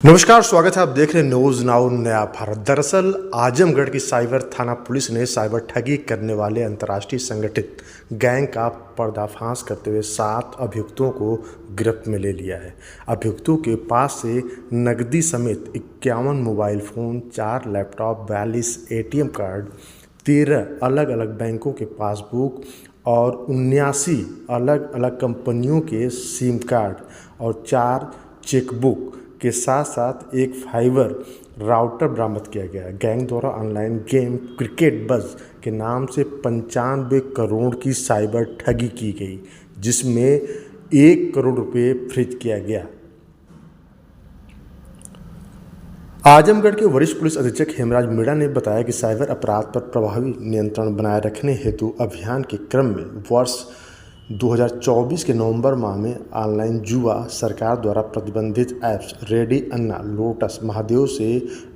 नमस्कार, स्वागत है। आप देख रहे हैं न्यूज़ नाउ नया भारत। दरअसल आजमगढ़ की साइबर थाना पुलिस ने साइबर ठगी करने वाले अंतर्राष्ट्रीय संगठित गैंग का पर्दाफाश करते हुए 7 अभियुक्तों को गिरफ्त में ले लिया है। अभियुक्तों के पास से नकदी समेत 51 mobile phone, 4 laptop, 42 ATM card, 13 अलग अलग बैंकों के पासबुक और 79 अलग अलग कंपनियों के सिम कार्ड और 4 चेकबुक के साथ साथ एक फाइबर राउटर बरामद किया गया। गैंग द्वारा ऑनलाइन गेम क्रिकेट बज के नाम से 95 करोड़ की साइबर ठगी की गई, जिसमें 1 करोड़ रुपए फ्रीज किया गया। आजमगढ़ के वरिष्ठ पुलिस अधीक्षक हेमराज मीणा ने बताया कि साइबर अपराध पर प्रभावी नियंत्रण बनाए रखने हेतु अभियान के क्रम में वर्ष 2024 के नवंबर माह में ऑनलाइन जुआ सरकार द्वारा प्रतिबंधित ऐप्स रेडी अन्ना, लोटस, महादेव से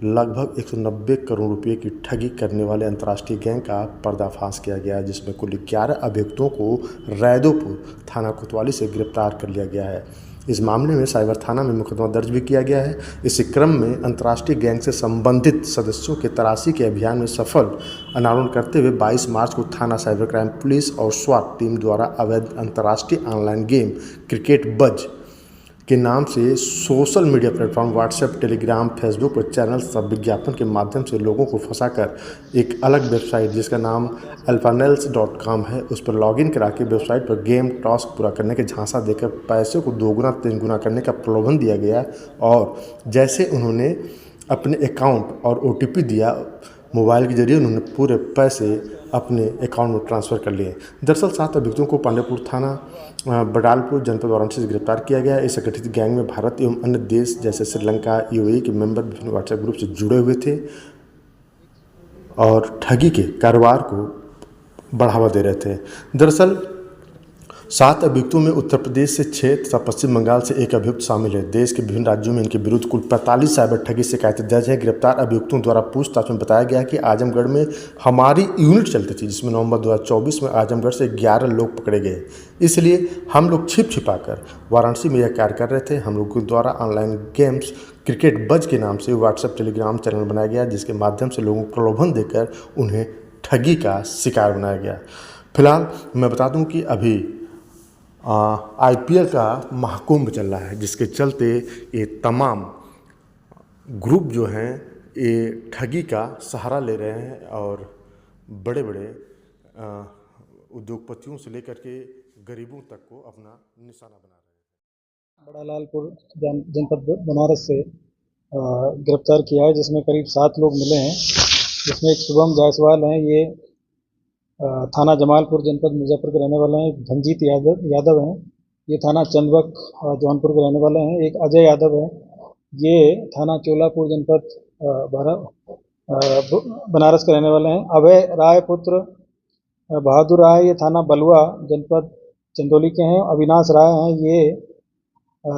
लगभग 190 करोड़ रुपए की ठगी करने वाले अंतर्राष्ट्रीय गैंग का पर्दाफाश किया गया, जिसमें कुल 11 अभियुक्तों को रैदोपुर थाना कोतवाली से गिरफ्तार कर लिया गया है। इस मामले में साइबर थाना में मुकदमा दर्ज भी किया गया है। इसी क्रम में अंतर्राष्ट्रीय गैंग से संबंधित सदस्यों के तलाशी के अभियान में सफल अनावरण करते हुए 22 मार्च को थाना साइबर क्राइम पुलिस और स्वाट टीम द्वारा अवैध अंतर्राष्ट्रीय ऑनलाइन गेम क्रिकेट बज के नाम से social media platform WhatsApp, Telegram, Facebook पर चैनल सब विज्ञापन के माध्यम से लोगों को फंसाकर एक अलग वेबसाइट जिसका नाम alphanels.com है, उस पर लॉगिन करा के वेबसाइट पर गेम टास्क पूरा करने के झांसा देकर पैसे को 2 गुना 3 गुना करने का प्रलोभन दिया गया। और जैसे उन्होंने अपने अकाउंट और OTP दिया, मोबाइल के जरिए उन्होंने पूरे पैसे अपने अकाउंट में ट्रांसफ़र कर लिए। दरअसल 7 अभियुक्तों को पांडेपुर थाना बडालपुर जनपद वाराणसी से गिरफ्तार किया गया। इस संगठित गैंग में भारत एवं अन्य देश जैसे श्रीलंका, UAE के मेंबर विभिन्न व्हाट्सएप ग्रुप से जुड़े हुए थे और ठगी के कारोबार को बढ़ावा दे रहे थे। दरअसल 7 अभियुक्तों में उत्तर प्रदेश से 6 तथा पश्चिम बंगाल से 1 अभियुक्त शामिल है। देश के विभिन्न राज्यों में इनके विरुद्ध कुल 45 साइबर ठगी शिकायतें दर्ज हैं। गिरफ्तार अभियुक्तों द्वारा पूछताछ में बताया गया कि आजमगढ़ में हमारी यूनिट चलती थी, जिसमें नवंबर 2024 में आजमगढ़ से 11 लोग पकड़े गए। इसलिए हम लोग छिपा-कर वाराणसी में यह कार्य कर रहे थे। हम लोग के द्वारा ऑनलाइन गेम्स क्रिकेट बज के नाम से व्हाट्सएप, टेलीग्राम चैनल बनाया गया, जिसके माध्यम से लोगों को प्रलोभन देकर उन्हें ठगी का शिकार बनाया गया। फिलहाल मैं बता दूं कि अभी IPL का महाकुंभ चल रहा है, जिसके चलते ये तमाम ग्रुप जो हैं ये ठगी का सहारा ले रहे हैं और बड़े बड़े उद्योगपतियों से लेकर के गरीबों तक को अपना निशाना बना रहे हैं। बड़ालालपुर जनपद बनारस से गिरफ्तार किया है, जिसमें करीब 7 लोग मिले हैं। जिसमें एक शुभम जायसवाल हैं, ये थाना जमालपुर जनपद मिर्ज़ापुर के रहने वाले हैं। एक धनजीत यादव हैं, ये थाना चंदबक जौनपुर के रहने वाले हैं। एक अजय यादव है, ये थाना चोलापुर जनपद बनारस के रहने वाले हैं। अभय राय पुत्र बहादुर राय, ये थाना बलुआ जनपद चंदौली के हैं। अविनाश राय हैं, ये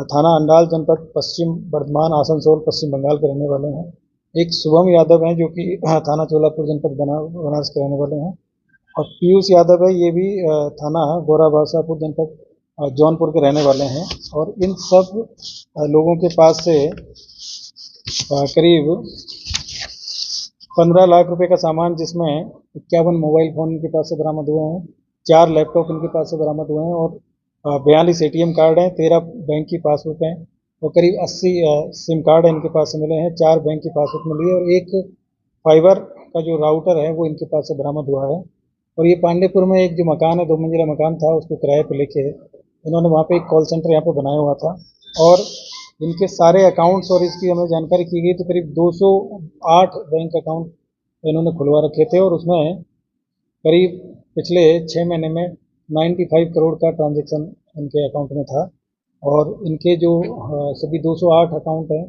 थाना अंडाल जनपद पश्चिम बर्धमान आसनसोल पश्चिम बंगाल के रहने वाले हैं। एक शुभम यादव हैं, जो कि थाना चोलापुर जनपद बनारस के रहने वाले हैं। और पीयूष यादव है, ये भी थाना गोराबासापुर जनपद जौनपुर के रहने वाले हैं। और इन सब लोगों के पास से करीब 15 लाख रुपए का सामान, जिसमें 51 मोबाइल फ़ोन इनके पास से बरामद हुए हैं, 4 लैपटॉप इनके पास से बरामद हुए हैं और 42 ATM कार्ड हैं, 13 बैंक की पासबुक हैं और करीब 80 सिम कार्ड इनके पास से मिले हैं। 4 बैंक की पासबुक मिली है और एक फाइबर का जो राउटर है वो इनके पास से बरामद हुआ है। और ये पांडेपुर में एक जो मकान है, 2 मंजिला मकान था, उसको किराए पे लेके इन्होंने वहाँ पे एक कॉल सेंटर यहाँ पे बनाया हुआ था। और इनके सारे अकाउंट्स और इसकी हमें जानकारी की गई तो करीब 208 बैंक अकाउंट इन्होंने खुलवा रखे थे और उसमें करीब पिछले 6 महीने में 95 करोड़ का ट्रांजेक्शन इनके अकाउंट में था। और इनके जो सभी 208 अकाउंट हैं,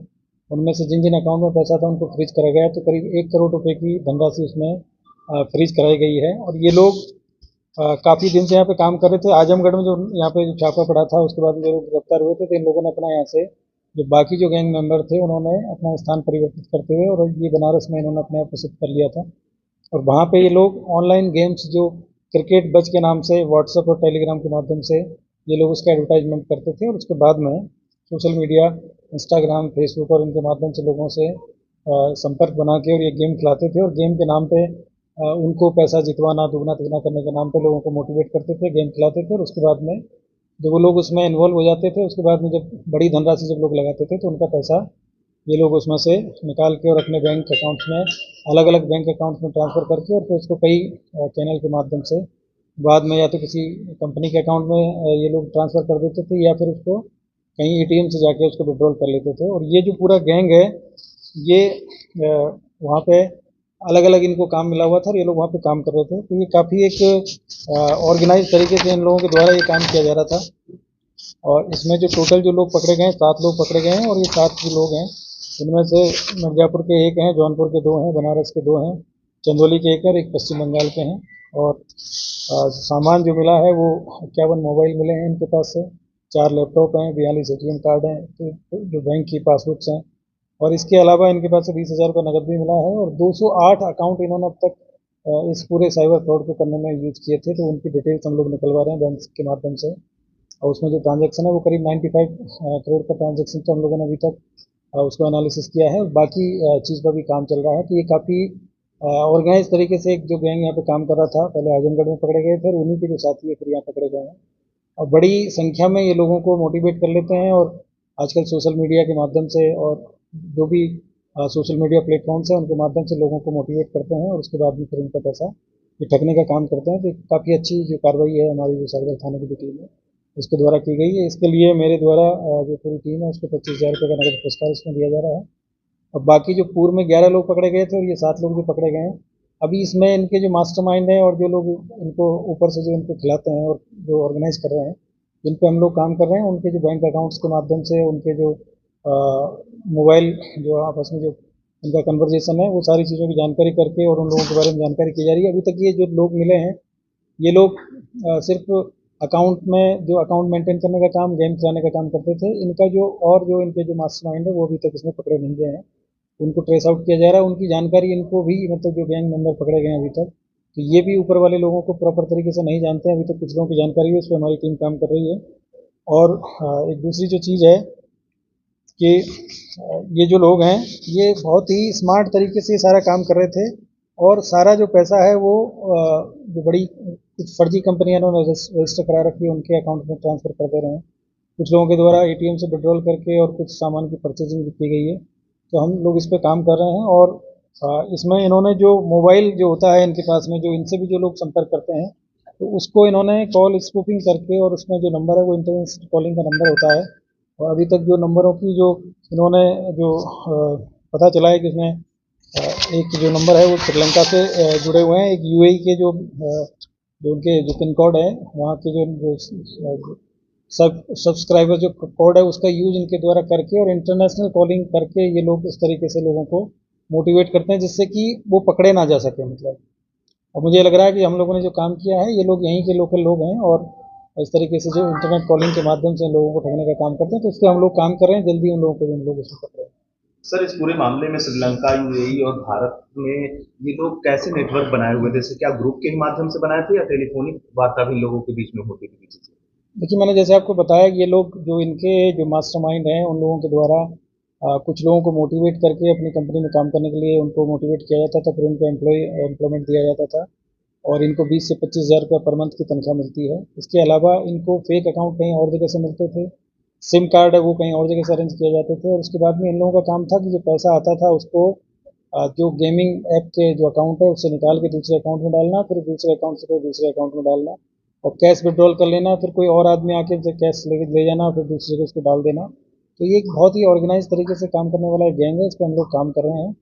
उनमें से जिन जिन अकाउंट में पैसा था उनको फ्रीज करा गया, तो करीब 1 करोड़ रुपए की धनराशि उसमें फ्रीज कराई गई है। और ये लोग काफ़ी दिन से यहाँ पे काम कर रहे थे। आजमगढ़ में जो यहाँ पे छापा पड़ा था, उसके बाद ये लोग गिरफ्तार हुए थे, तो इन लोगों ने अपना यहाँ से जो बाकी जो गैंग मेंबर थे, उन्होंने अपना स्थान परिवर्तित करते हुए और ये बनारस में इन्होंने अपने आप को शिफ्ट कर लिया था। और वहाँ पे ये लोग ऑनलाइन गेम्स जो क्रिकेट बज के नाम से व्हाट्सएप और टेलीग्राम के माध्यम से ये लोग उसका एडवर्टाइजमेंट करते थे और उसके बाद में सोशल मीडिया, इंस्टाग्राम, फेसबुक और इनके माध्यम से लोगों से संपर्क बना के और ये गेम खिलाते थे और गेम के नाम पे उनको पैसा जितवाना, दुगना तिगना करने के नाम पे लोगों को मोटिवेट करते थे, गेम खिलाते थे और उसके बाद में जब वो लोग उसमें इन्वॉल्व हो जाते थे, उसके बाद में जब बड़ी धनराशि जब लोग लगाते थे तो उनका पैसा ये लोग उसमें से निकाल के और अपने बैंक अकाउंट्स में अलग अलग बैंक अकाउंट्स में ट्रांसफ़र करके और फिर उसको कई चैनल के माध्यम से बाद में या तो किसी कंपनी के अकाउंट में ये लोग ट्रांसफ़र कर देते थे या फिर उसको कहीं एटीएम से जाके उसको विड्रॉल कर लेते थे। और ये जो पूरा गैंग है ये वहाँ पे अलग अलग इनको काम मिला हुआ था और ये लोग वहाँ पे काम कर रहे थे। तो ये काफ़ी एक ऑर्गेनाइज तरीके से इन लोगों के द्वारा ये काम किया जा रहा था। और इसमें जो टोटल जो लोग पकड़े गए हैं 7 लोग पकड़े गए हैं और ये 7 जो लोग हैं इनमें से मिर्ज़ापुर के 1 हैं, जौनपुर के 2 हैं, बनारस के 2 हैं, चंदौली के 1 हैं और 1 पश्चिम बंगाल के हैं। और सामान जो मिला है वो 51 मोबाइल मिले हैं इनके पास से, 4 लैपटॉप हैं, 42 एटीएम कार्ड हैं, तो जो बैंक की पासबुक्स हैं और इसके अलावा इनके पास से 20,000 रुपये नकद भी मिला है और 208 अकाउंट इन्होंने अब तक इस पूरे साइबर फ्रॉड को करने में यूज़ किए थे। तो उनकी डिटेल्स हम लोग निकलवा रहे हैं बैंक के माध्यम से और उसमें जो ट्रांजैक्शन है वो करीब 95 करोड़ का ट्रांजैक्शन तो हम लोगों ने अभी तक उसको एनालिसिस किया है। बाकी चीज़ पर भी काम चल रहा है। तो ये काफ़ी ऑर्गेनाइज तरीके से एक जो गैंग यहाँ पे काम कर रहा था, पहले आजमगढ़ में पकड़े गए थे और उन्हीं के जो साथी है फिर यहाँ पकड़े गए हैं और बड़ी संख्या में ये लोगों को मोटिवेट कर लेते हैं और आजकल सोशल मीडिया के माध्यम से और जो भी सोशल मीडिया प्लेटफॉर्म्स हैं उनके माध्यम से लोगों को मोटिवेट करते हैं और उसके बाद भी फिर उनका पैसा ये ठगने का काम करते हैं। तो काफ़ी अच्छी जो कार्रवाई है हमारी जो साइबर थाने की टीम है उसके द्वारा की गई है। इसके लिए मेरे द्वारा जो पूरी टीम है उसको 25,000 रुपये का नगद पुरस्कार इसमें दिया जा रहा है। और बाकी जो पूर्व में 11 लोग पकड़े गए थे और ये 7 लोग जो पकड़े गए हैं अभी इसमें इनके जो मास्टरमाइंड हैं और जो लोग इनको ऊपर से जो इनको खिलाते हैं और जो ऑर्गेनाइज कर रहे हैं जिन पे हम लोग काम कर रहे हैं उनके जो बैंक अकाउंट्स के माध्यम से उनके जो मोबाइल जो आपस में जो उनका कन्वर्जेशन है वो सारी चीज़ों की जानकारी करके और उन लोगों के बारे में जानकारी की जा रही है। अभी तक ये जो लोग मिले हैं ये लोग सिर्फ अकाउंट में जो अकाउंट मेंटेन करने का काम, गेम चलाने का काम करते थे। इनका जो और जो इनके जो मास्टरमाइंड है वो अभी तक इसमें पकड़े नहीं गए हैं, उनको ट्रेस आउट किया जा रहा है। उनकी जानकारी इनको भी मतलब जो गैंग मेंबर पकड़े गए हैं अभी तक तो ये भी ऊपर वाले लोगों को प्रॉपर तरीके से नहीं जानते हैं। अभी तक कुछ लोगों की जानकारी है, उस पर हमारी टीम काम कर रही है। और एक दूसरी जो चीज़ है कि ये जो लोग हैं ये बहुत ही स्मार्ट तरीके से सारा काम कर रहे थे और सारा जो पैसा है वो जो बड़ी कुछ फर्जी कंपनियां उन्होंने रजिस्टर करा रखी है उनके अकाउंट में ट्रांसफ़र कर दे रहे हैं। कुछ लोगों के द्वारा एटीएम से विड्रॉल करके और कुछ सामान की परचेजिंग भी की गई है। तो हम लोग इस पर काम कर रहे हैं और इसमें इन्होंने जो मोबाइल जो होता है इनके पास में जो इनसे भी जो लोग संपर्क करते हैं तो उसको इन्होंने कॉल स्पूफिंग करके और उसमें जो नंबर है वो इंटरनेशनल कॉलिंग का नंबर होता है। और अभी तक जो नंबरों की जो इन्होंने जो पता चला है कि इसमें एक जो नंबर है वो श्रीलंका से जुड़े हुए हैं, एक यूएई के जो उनके जो पिन कोड है वहाँ के जो सब्सक्राइबर जो कोड है उसका यूज इनके द्वारा करके और इंटरनेशनल कॉलिंग करके ये लोग इस तरीके से लोगों को मोटिवेट करते हैं जिससे कि वो पकड़े ना जा सके मतलब। और मुझे लग रहा है कि हम लोगों ने जो काम किया है ये लोग यहीं के लोकल लोग हैं और इस तरीके से जो इंटरनेट कॉलिंग के माध्यम से लोगों को ठगने का काम करते हैं तो उस पर हम लोग काम कर रहे हैं। जल्दी उन लोगों को भी हम लोग उसमें पकड़े। सर, इस पूरे मामले में श्रीलंका, यूएई और भारत में ये लोग कैसे नेटवर्क बनाए हुए थे? जैसे क्या ग्रुप के ही माध्यम से बनाए थे या टेलीफोनिक वार्ता भी लोगों के बीच में होती थी किसी से? देखिए मैंने जैसे आपको बताया कि ये लोग जो इनके जो मास्टरमाइंड हैं उन लोगों के द्वारा कुछ लोगों को मोटिवेट करके अपनी कंपनी में काम करने के लिए उनको मोटिवेट किया जाता था, फिर उनको एम्प्लॉयमेंट दिया जाता था और इनको 20 से 25,000 रुपये पर मंथ की तनख्वाह मिलती है। इसके अलावा इनको फेक अकाउंट कहीं और जगह से मिलते थे, सिम कार्ड है वो कहीं और जगह से अरेंज किए जाते थे और उसके बाद में इन लोगों का काम था कि जो पैसा आता था उसको जो गेमिंग ऐप के जो अकाउंट है उससे निकाल के दूसरे अकाउंट में डालना, फिर दूसरे अकाउंट से कोई दूसरे अकाउंट में डालना और कैश विड्रॉल कर लेना, फिर कोई और आदमी आके कैश ले जाना फिर दूसरे को उसको डाल देना। तो ये एक बहुत ही ऑर्गेनाइज तरीके से काम करने वाला एक गैंग है, इस पर हम लोग काम कर रहे हैं।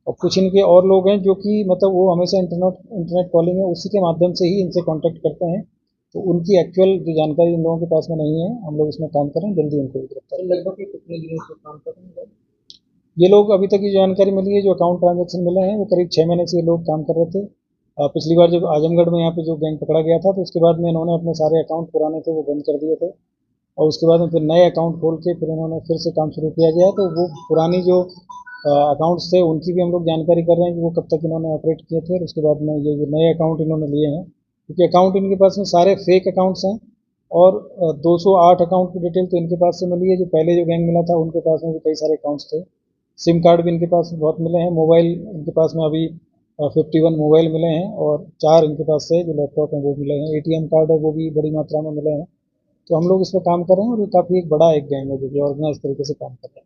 और कुछ इनके और लोग हैं जो कि मतलब वो हमेशा इंटरनेट कॉलिंग है उसी के माध्यम से ही इनसे कांटेक्ट करते हैं। तो उनकी एक्चुअल जो जानकारी इन लोगों के पास में नहीं है, हम लोग इसमें काम करें, जल्दी उनको भी गिरफ्तार। लगभग कितने दिनों से काम कर रहे हैं? ये लोग अभी तक की जानकारी मिली है जो अकाउंट ट्रांजैक्शन मिले हैं वो करीब 6 महीने से ये लोग काम कर रहे थे। पिछली बार जब आजमगढ़ में यहाँ पे जो गैंग पकड़ा गया था तो उसके बाद में इन्होंने अपने सारे अकाउंट पुराने थे वो बंद कर दिए थे और उसके बाद में फिर नए अकाउंट खोल के फिर इन्होंने फिर से काम शुरू किया गया। तो वो पुरानी जो अकाउंट्स थे उनकी भी हम लोग जानकारी कर रहे हैं कि वो कब तक इन्होंने ऑपरेट किए थे और उसके बाद में ये जो नए अकाउंट इन्होंने लिए हैं क्योंकि अकाउंट इनके पास में सारे फेक अकाउंट्स हैं और 208 अकाउंट की डिटेल तो इनके पास से मिली है। जो पहले जो गैंग मिला था उनके पास में भी कई सारे अकाउंट्स थे। सिम कार्ड भी इनके पास बहुत मिले हैं। मोबाइल इनके पास में अभी 51 मोबाइल मिले हैं और 4 इनके पास से जो लैपटॉप हैं वो मिले हैं। एटीएम कार्ड है वो भी बड़ी मात्रा में मिले हैं। तो हम लोग इस पर काम कर रहे हैं और ये काफ़ी एक बड़ा एक गैंग है जो कि ऑर्गेनाइज तरीके से काम कर रहा है।